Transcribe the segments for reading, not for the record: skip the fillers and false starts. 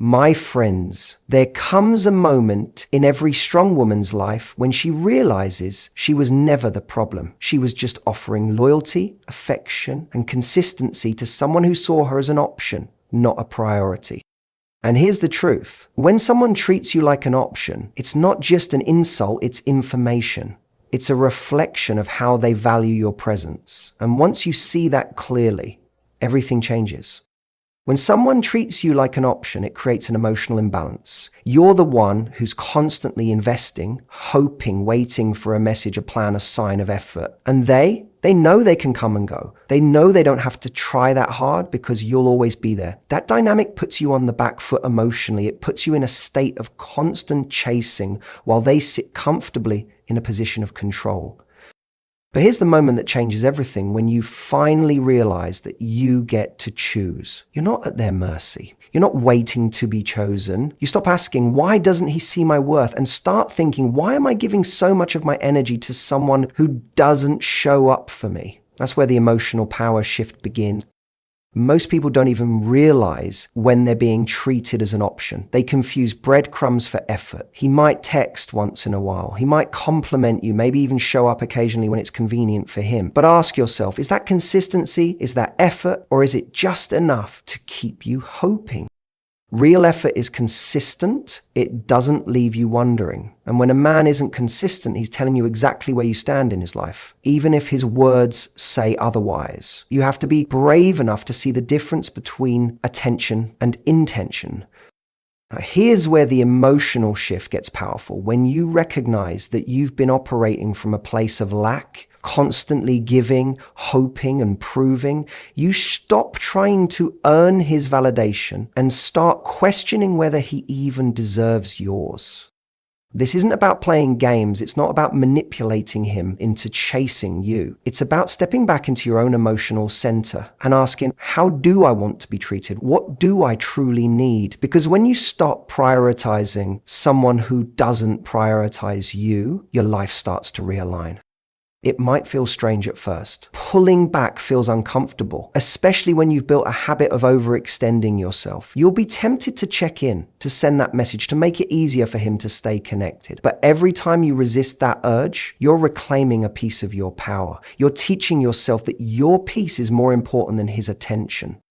My friends, there comes a moment in every strong woman's life when she realizes she was never the problem. She was just offering loyalty, affection, and consistency to someone who saw her as an option, not a priority. And here's the truth. When someone treats you like an option, it's not just an insult, it's information. It's a reflection of how they value your presence. And once you see that clearly, everything changes. When someone treats you like an option, it creates an emotional imbalance. You're the one who's constantly investing, hoping, waiting for a message, a plan, a sign of effort. And they know they can come and go. They know they don't have to try that hard because you'll always be there. That dynamic puts you on the back foot emotionally. It puts you in a state of constant chasing while they sit comfortably in a position of control. But here's the moment that changes everything, when you finally realize that you get to choose. You're not at their mercy. You're not waiting to be chosen. You stop asking, why doesn't he see my worth? And start thinking, why am I giving so much of my energy to someone who doesn't show up for me? That's where the emotional power shift begins. Most people don't even realize when they're being treated as an option. They confuse breadcrumbs for effort. He might text once in a while. He might compliment you, maybe even show up occasionally when it's convenient for him. But ask yourself, is that consistency? Is that effort? Or is it just enough to keep you hoping? Real effort is consistent. It doesn't leave you wondering. And when a man isn't consistent, he's telling you exactly where you stand in his life, even if his words say otherwise. You have to be brave enough to see the difference between attention and intention. Now, here's where the emotional shift gets powerful. When you recognize that you've been operating from a place of lack, constantly giving, hoping, and proving, you stop trying to earn his validation and start questioning whether he even deserves yours. This isn't about playing games. It's not about manipulating him into chasing you. It's about stepping back into your own emotional center and asking, how do I want to be treated? What do I truly need? Because when you stop prioritizing someone who doesn't prioritize you, your life starts to realign. It might feel strange at first. Pulling back feels uncomfortable, especially when you've built a habit of overextending yourself. You'll be tempted to check in, to send that message, to make it easier for him to stay connected. But every time you resist that urge, you're reclaiming a piece of your power. You're teaching yourself that your peace is more important than his attention.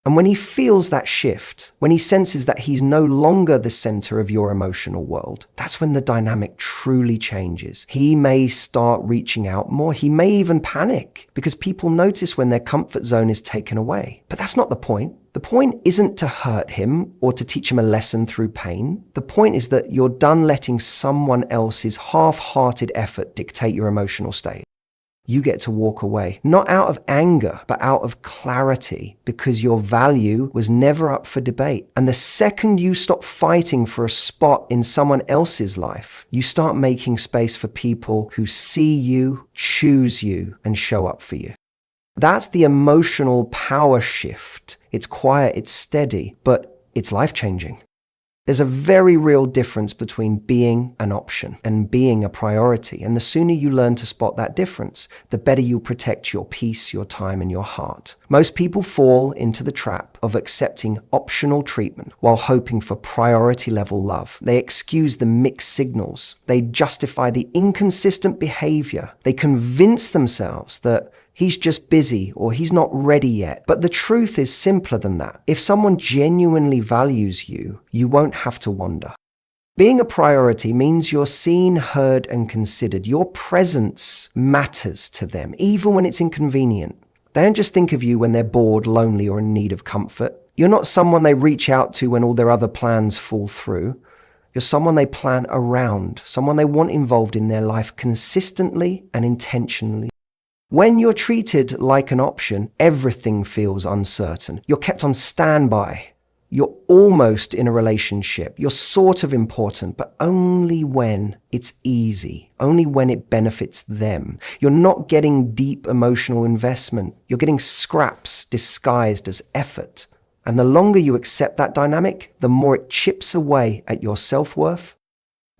And when he feels that shift, when he senses that he's no longer the center of your emotional world, that's when the dynamic truly changes. He may start reaching out more. He may even panic because people notice when their comfort zone is taken away. But that's not the point. The point isn't to hurt him or to teach him a lesson through pain. The point is that you're done letting someone else's half-hearted effort dictate your emotional state. You get to walk away, not out of anger, but out of clarity, because your value was never up for debate. And the second you stop fighting for a spot in someone else's life, you start making space for people who see you, choose you, and show up for you. That's the emotional power shift. It's quiet, it's steady, but it's life-changing. There's a very real difference between being an option and being a priority. And the sooner you learn to spot that difference, the better you'll protect your peace, your time, and your heart. Most people fall into the trap of accepting optional treatment while hoping for priority level love. They excuse the mixed signals. They justify the inconsistent behavior. They convince themselves that he's just busy or he's not ready yet. But the truth is simpler than that. If someone genuinely values you, you won't have to wonder. Being a priority means you're seen, heard, and considered. Your presence matters to them, even when it's inconvenient. They don't just think of you when they're bored, lonely, or in need of comfort. You're not someone they reach out to when all their other plans fall through. You're someone they plan around, someone they want involved in their life consistently and intentionally. When you're treated like an option, everything feels uncertain. You're kept on standby. You're almost in a relationship. You're sort of important, but only when it's easy, only when it benefits them. You're not getting deep emotional investment. You're getting scraps disguised as effort. And the longer you accept that dynamic, the more it chips away at your self-worth.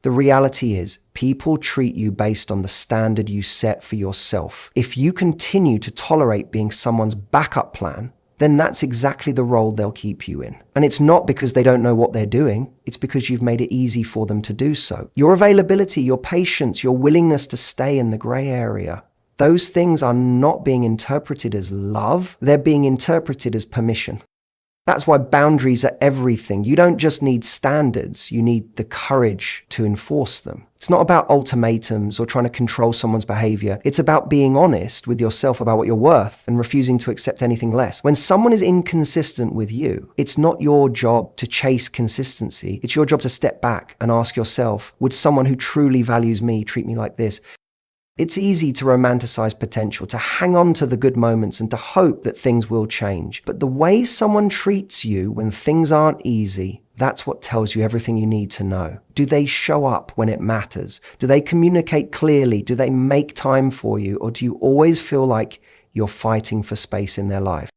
The reality is, people treat you based on the standard you set for yourself. If you continue to tolerate being someone's backup plan, then that's exactly the role they'll keep you in. And it's not because they don't know what they're doing, it's because you've made it easy for them to do so. Your availability, your patience, your willingness to stay in the gray area, those things are not being interpreted as love, they're being interpreted as permission. That's why boundaries are everything. You don't just need standards, you need the courage to enforce them. It's not about ultimatums or trying to control someone's behavior. It's about being honest with yourself about what you're worth and refusing to accept anything less. When someone is inconsistent with you, it's not your job to chase consistency. It's your job to step back and ask yourself, would someone who truly values me treat me like this? It's easy to romanticize potential, to hang on to the good moments and to hope that things will change. But the way someone treats you when things aren't easy, that's what tells you everything you need to know. Do they show up when it matters? Do they communicate clearly? Do they make time for you? Or do you always feel like you're fighting for space in their life?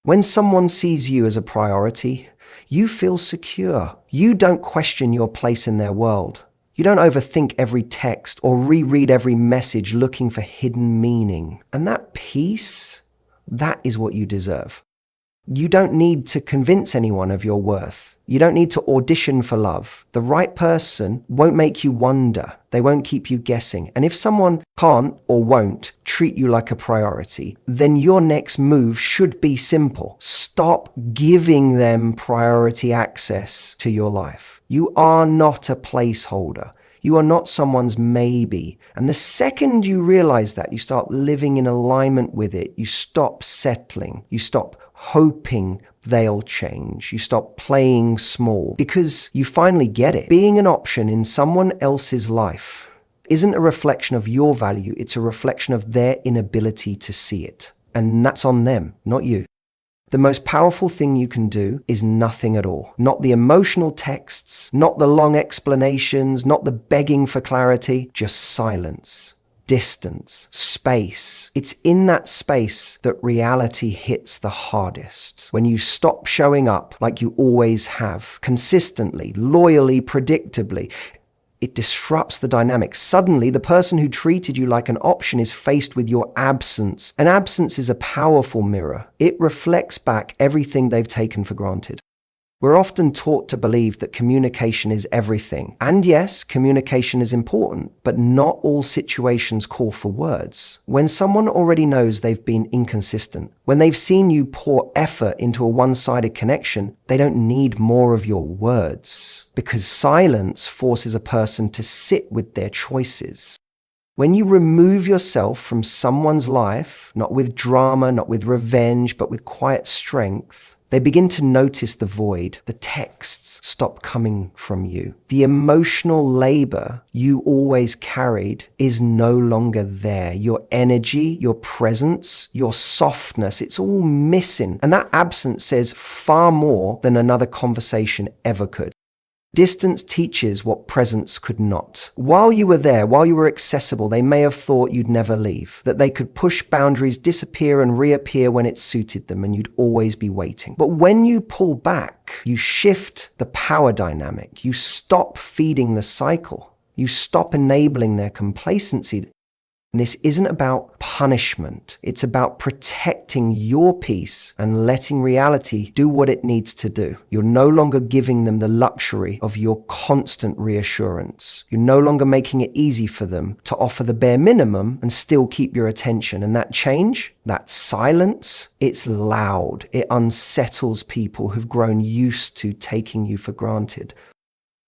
When someone sees you as a priority, you feel secure. You don't question your place in their world. You don't overthink every text or reread every message looking for hidden meaning. And that peace, that is what you deserve. You don't need to convince anyone of your worth. You don't need to audition for love. The right person won't make you wonder. They won't keep you guessing. And if someone can't or won't treat you like a priority, then your next move should be simple. Stop giving them priority access to your life. You are not a placeholder. You are not someone's maybe. And the second you realize that, you start living in alignment with it. You stop settling. You stop hoping they'll change. You stop playing small because you finally get it. Being an option in someone else's life isn't a reflection of your value. It's a reflection of their inability to see it. And that's on them, not you. The most powerful thing you can do is nothing at all. Not the emotional texts, not the long explanations, not the begging for clarity, just silence, distance, space. It's in that space that reality hits the hardest. When you stop showing up like you always have, consistently, loyally, predictably, it disrupts the dynamic. Suddenly, the person who treated you like an option is faced with your absence. An absence is a powerful mirror. It reflects back everything they've taken for granted. We're often taught to believe that communication is everything. And yes, communication is important, but not all situations call for words. When someone already knows they've been inconsistent, when they've seen you pour effort into a one-sided connection, they don't need more of your words, because silence forces a person to sit with their choices. When you remove yourself from someone's life, not with drama, not with revenge, but with quiet strength, they begin to notice the void. The texts stop coming from you. The emotional labor you always carried is no longer there. Your energy, your presence, your softness, it's all missing. And that absence says far more than another conversation ever could. Distance teaches what presence could not. While you were there, while you were accessible, they may have thought you'd never leave, that they could push boundaries, disappear and reappear when it suited them, and you'd always be waiting. But when you pull back, you shift the power dynamic. You stop feeding the cycle. You stop enabling their complacency. And this isn't about punishment. It's about protecting your peace and letting reality do what it needs to do. You're no longer giving them the luxury of your constant reassurance. You're no longer making it easy for them to offer the bare minimum and still keep your attention. And that change, that silence, it's loud. It unsettles people who've grown used to taking you for granted.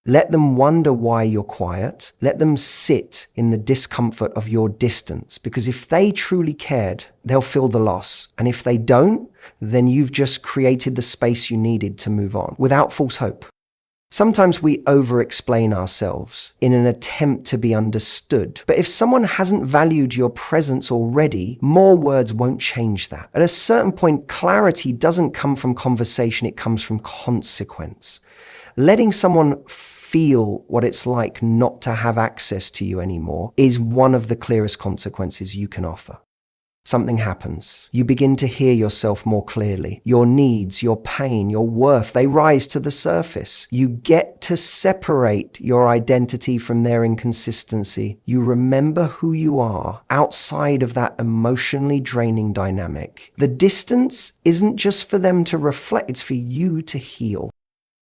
Let them wonder why you're quiet. Let them sit in the discomfort of your distance, because if they truly cared, they'll feel the loss. And if they don't, then you've just created the space you needed to move on without false hope. Sometimes we over-explain ourselves in an attempt to be understood. But if someone hasn't valued your presence already, more words won't change that. At a certain point, clarity doesn't come from conversation, it comes from consequence. Letting someone feel what it's like not to have access to you anymore is one of the clearest consequences you can offer. something happens. You begin to hear yourself more clearly. Your needs, your pain, your worth, they rise to the surface. You get to separate your identity from their inconsistency. You remember who you are outside of that emotionally draining dynamic. The distance isn't just for them to reflect, it's for you to heal.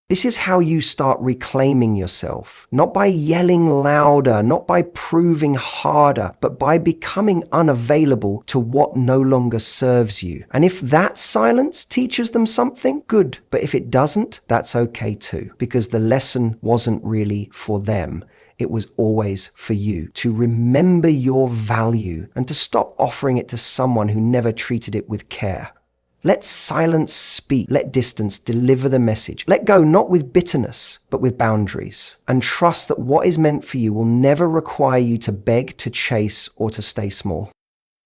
This is how you start reclaiming yourself, not by yelling louder, not by proving harder, but by becoming unavailable to what no longer serves you. And if that silence teaches them something, good. But if it doesn't, that's okay too, because the lesson wasn't really for them. It was always for you to remember your value and to stop offering it to someone who never treated it with care. Let silence speak. Let distance deliver the message. Let go not with bitterness, but with boundaries. And trust that what is meant for you will never require you to beg, to chase, or to stay small.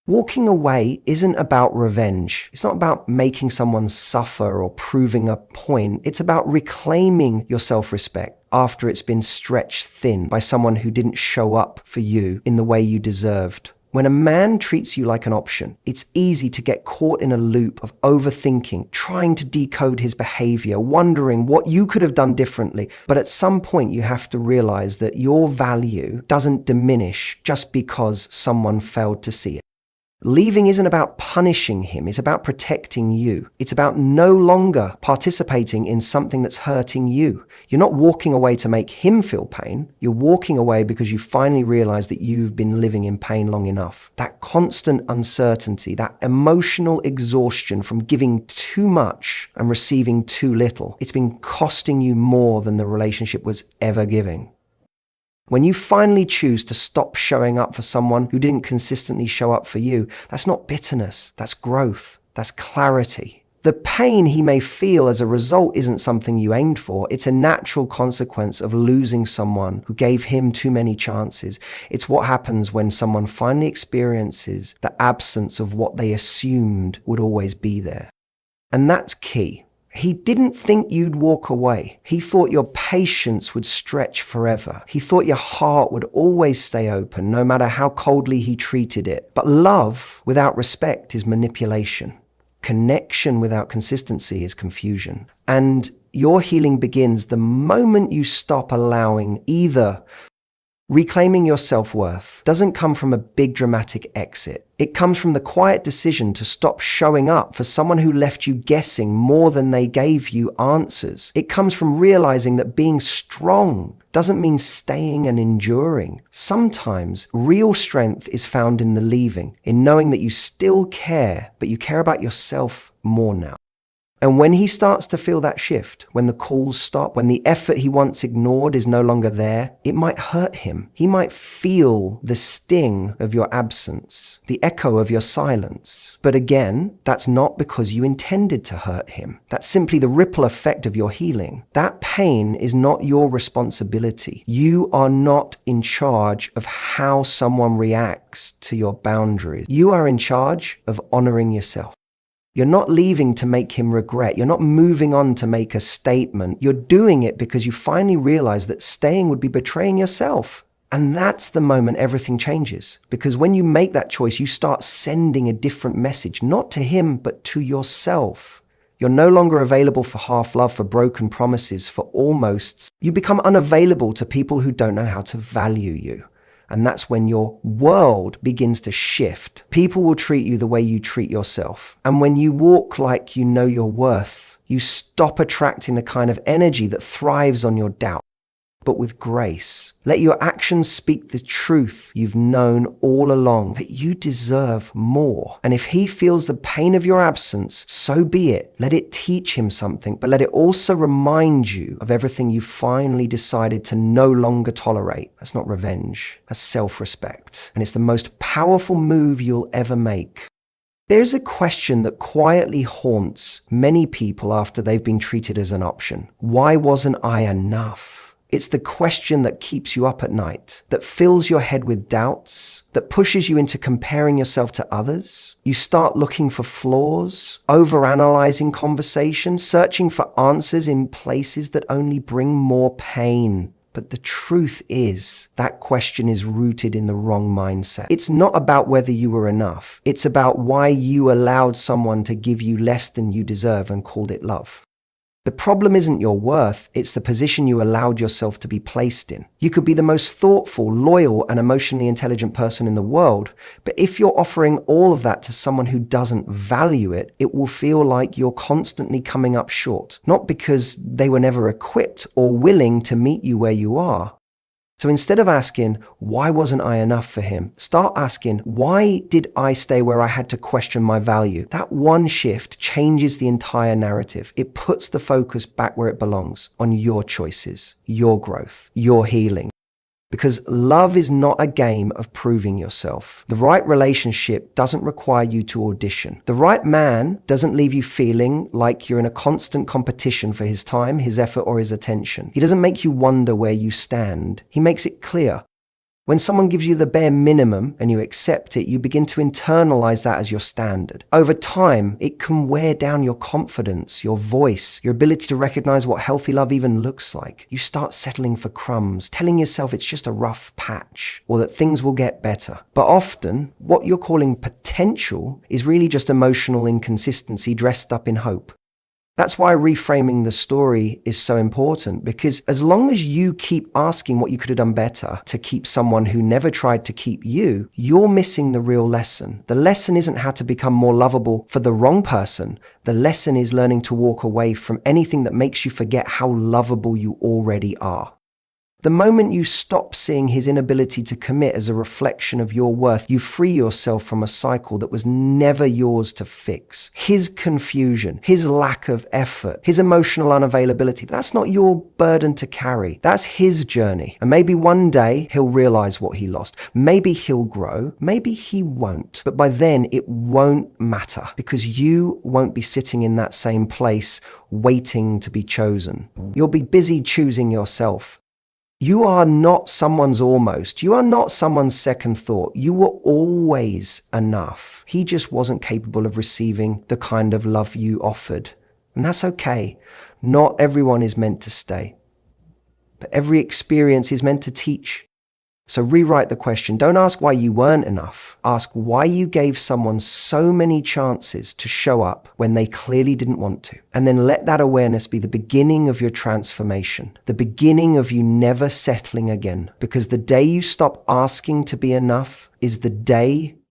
Walking away isn't about revenge. It's not about making someone suffer or proving a point. It's about reclaiming your self-respect after it's been stretched thin by someone who didn't show up for you in the way you deserved. When a man treats you like an option, it's easy to get caught in a loop of overthinking, trying to decode his behavior, wondering what you could have done differently. But at some point, you have to realize that your value doesn't diminish just because someone failed to see it. Leaving isn't about punishing him, it's about protecting you. It's about no longer participating in something that's hurting you. You're not walking away to make him feel pain. You're walking away because you finally realize that you've been living in pain long enough. That constant uncertainty, that emotional exhaustion from giving too much and receiving too little, it's been costing you more than the relationship was ever giving. When you finally choose to stop showing up for someone who didn't consistently show up for you, that's not bitterness, that's growth, that's clarity. The pain he may feel as a result isn't something you aimed for. It's a natural consequence of losing someone who gave him too many chances. It's what happens when someone finally experiences the absence of what they assumed would always be there. And that's key. He didn't think you'd walk away. He thought your patience would stretch forever. He thought your heart would always stay open, no matter how coldly he treated it. But love without respect is manipulation. Connection without consistency is confusion. And your healing begins the moment you stop allowing either. Reclaiming your self-worth doesn't come from a big dramatic exit. It comes from the quiet decision to stop showing up for someone who left you guessing more than they gave you answers. It comes from realizing that being strong doesn't mean staying and enduring. Sometimes real strength is found in the leaving, in knowing that you still care, but you care about yourself more now. And when he starts to feel that shift, when the calls stop, when the effort he once ignored is no longer there, it might hurt him. He might feel the sting of your absence, the echo of your silence. But again, that's not because you intended to hurt him. That's simply the ripple effect of your healing. That pain is not your responsibility. You are not in charge of how someone reacts to your boundaries. You are in charge of honoring yourself. You're not leaving to make him regret. You're not moving on to make a statement. You're doing it because you finally realize that staying would be betraying yourself. And that's the moment everything changes. Because when you make that choice, you start sending a different message, not to him, but to yourself. You're no longer available for half love, for broken promises, for almosts. You become unavailable to people who don't know how to value you. And that's when your world begins to shift. People will treat you the way you treat yourself. And when you walk like you know your worth, you stop attracting the kind of energy that thrives on your doubt. But with grace, let your actions speak the truth you've known all along, that you deserve more. And if he feels the pain of your absence, so be it. Let it teach him something, but let it also remind you of everything you finally decided to no longer tolerate. That's not revenge, that's self-respect. And it's the most powerful move you'll ever make. There's a question that quietly haunts many people after they've been treated as an option. Why wasn't I enough? It's the question that keeps you up at night, that fills your head with doubts, that pushes you into comparing yourself to others. You start looking for flaws, overanalyzing conversations, searching for answers in places that only bring more pain. But the truth is, that question is rooted in the wrong mindset. It's not about whether you were enough. It's about why you allowed someone to give you less than you deserve and called it love. The problem isn't your worth, it's the position you allowed yourself to be placed in. You could be the most thoughtful, loyal, and emotionally intelligent person in the world, but if you're offering all of that to someone who doesn't value it, it will feel like you're constantly coming up short. Not because they were never equipped or willing to meet you where you are. So instead of asking, why wasn't I enough for him? Start asking, why did I stay where I had to question my value? That one shift changes the entire narrative. It puts the focus back where it belongs, on your choices, your growth, your healing. Because love is not a game of proving yourself. The right relationship doesn't require you to audition. The right man doesn't leave you feeling like you're in a constant competition for his time, his effort, or his attention. He doesn't make you wonder where you stand. He makes it clear. When someone gives you the bare minimum and you accept it, you begin to internalize that as your standard. Over time, it can wear down your confidence, your voice, your ability to recognize what healthy love even looks like. You start settling for crumbs, telling yourself it's just a rough patch or that things will get better. But often, what you're calling potential is really just emotional inconsistency dressed up in hope. That's why reframing the story is so important, because as long as you keep asking what you could have done better to keep someone who never tried to keep you, you're missing the real lesson. The lesson isn't how to become more lovable for the wrong person. The lesson is learning to walk away from anything that makes you forget how lovable you already are. The moment you stop seeing his inability to commit as a reflection of your worth, you free yourself from a cycle that was never yours to fix. His confusion, his lack of effort, his emotional unavailability, that's not your burden to carry. That's his journey. And maybe one day he'll realize what he lost. Maybe he'll grow. Maybe he won't. But by then it won't matter, because you won't be sitting in that same place waiting to be chosen. You'll be busy choosing yourself. You are not someone's almost. You are not someone's second thought. You were always enough. He just wasn't capable of receiving the kind of love you offered. And that's okay. Not everyone is meant to stay. But every experience is meant to teach. So rewrite the question. Don't ask why you weren't enough. Ask why you gave someone so many chances to show up when they clearly didn't want to. And then let that awareness be the beginning of your transformation, the beginning of you never settling again. Because the day you stop asking to be enough is the day